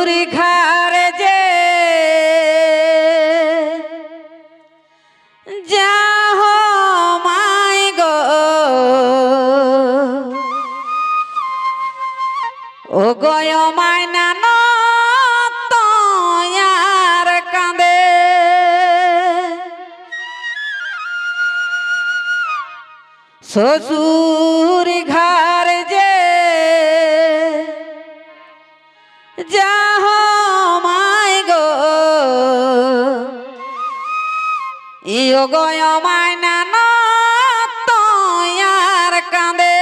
সসুরি ঘরে যে যাহ মাই গো ও গয় মায়না নয়ার কাঁদে সসুরি ঘরে যে যাহ মাই গো ইয়ো গয় মায়না নয়ার কাঁদে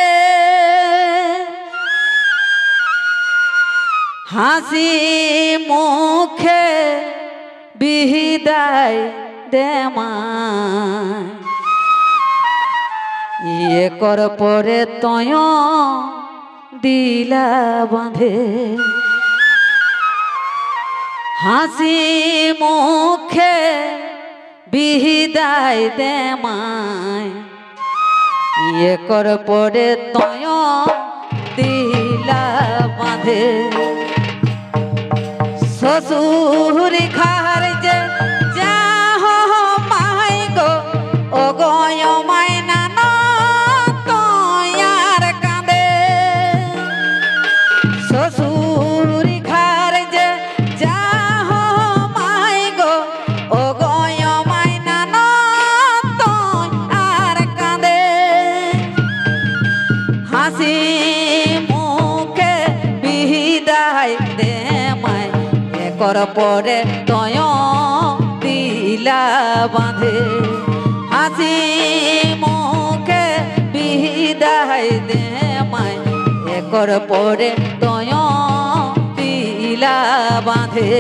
হাসি মুখে বিদায় দে মায় ইয়ে কর পরে তয় দিলা বাঁধে হাসি মুখে বিদায় দে মায় ইয়ে কর পরে তয় দিলা বাঁধে সসুরি ঘর যে যাহ মাই গো ও গয় মায়না নয়ার কাঁদে সসুরি ঘর যে যাহ মাই গো ও গয় মায়না নয়ার কাঁদে হাসি মুখে বিদায় দে মায় কর পরে তয় দিলা বাঁধে হাসি মুখে বিদায় দে মায় কর পরে তয় দিলা বাঁধে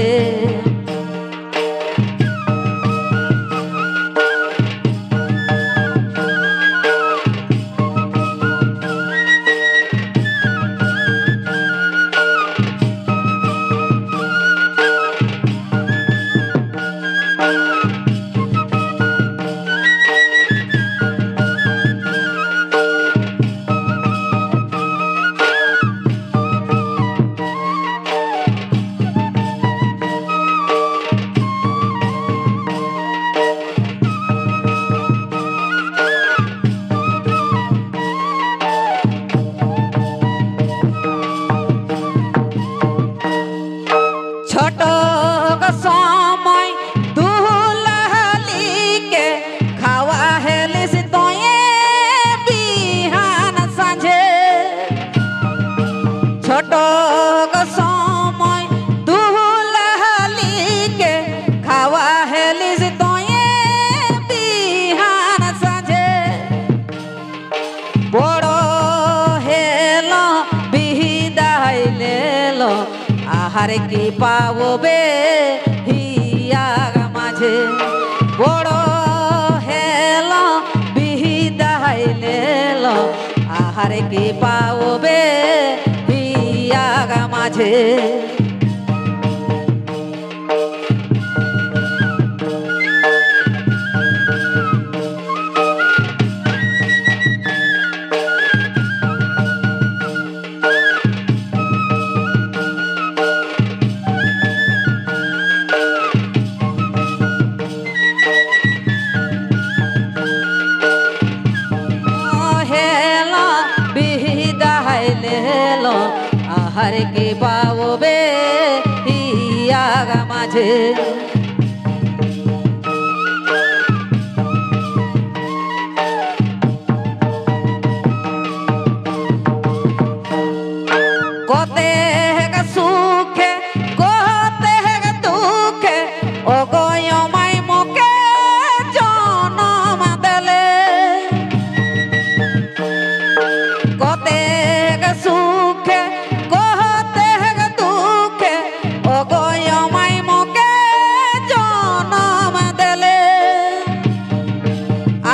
ছোট সময় দুলালিকে খাওয়া হেলিস তয়ে বিহান সাঁঝে ছোট সময় দুলালিকে খাওয়া হেলিস তয়ে বিহান সাঁঝে বড় হেল বিদায় লেল আহার কি পাওবে হিয়া মাঝে বড় হেল বিদায় লেল আহার কি পাওবে হিয়া মাঝে আহার কে পাওবে হিয়া মাঝে কতে সুখে কতে দুঃখে ও গয় মাই মোকে জনম দেলে কতে সুখে কতে দুঃখে ও গয় মাই মোকে জনম দেলে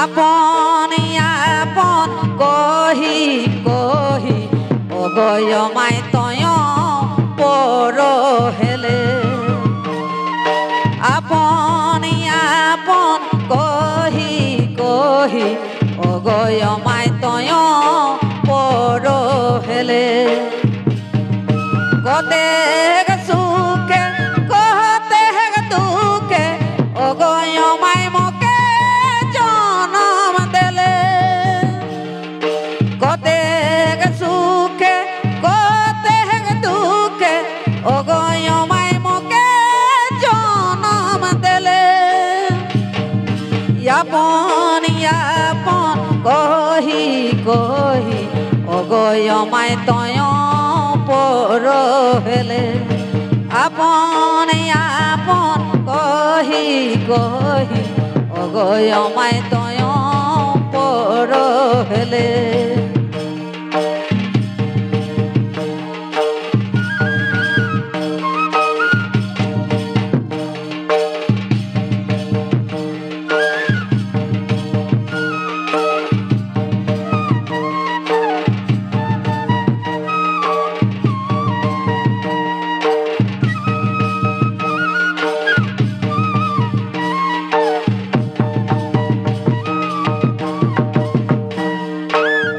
আপন আপন কহি কহি ও গয় মাই তয় পর হেলে আপন আপন কহি কহি ও গয় মাই তয় পর হেলে কতে সুখ ও গো আমায় মোকে জনম দিলে আপন আপন কহি কহি ও গো আমায় তয় পর হেলে আপন আপন কহি কহি ও গো আমায় তয় পর হেলে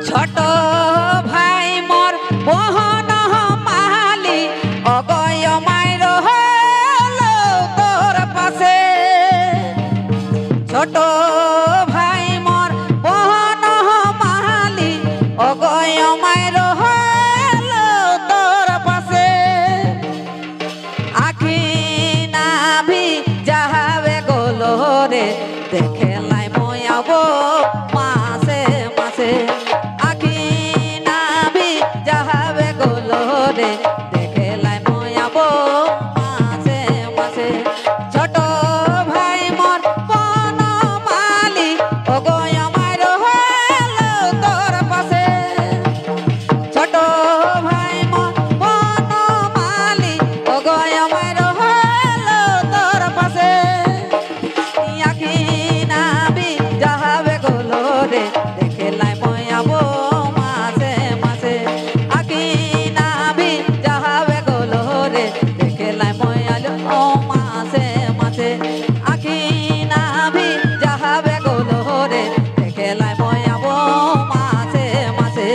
ছোট ভাই মোর বহন মাহালি অগয় মায়ের হলো তোর পাশে ছোট ভাই মোর বহন মাহালি অগয় মায়ের হলো তোর পাশে আখি নাভি যাহাবে গোলো রে দেখে লাই ময়াবো মাসে মাসে আখি নাভি যাহাবে গোলো রে দেখে লাই ময়াবো মাসে মাসে ছোট ভাই মোর বন মালি ও গো আমার হলো তোর পাশে ছোট ভাই মোর বন মালি ও গো আমার হলো তোর পাশে আখি নাভি যাহাবে গোলো রে দেখে লাই ময়াবো মাসে মাসে আখি নাভি যাহাবে গোলো রে দেখে লাই ময়ালো মাসে মাসে আখি নাভি যাহাবে গোলো রে দেখে লাই ময়াবো মাসে মাসে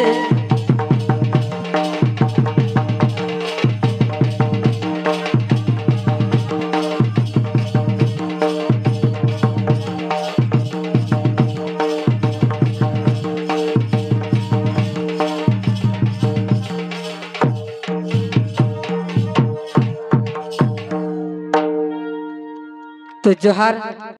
तो जोहार।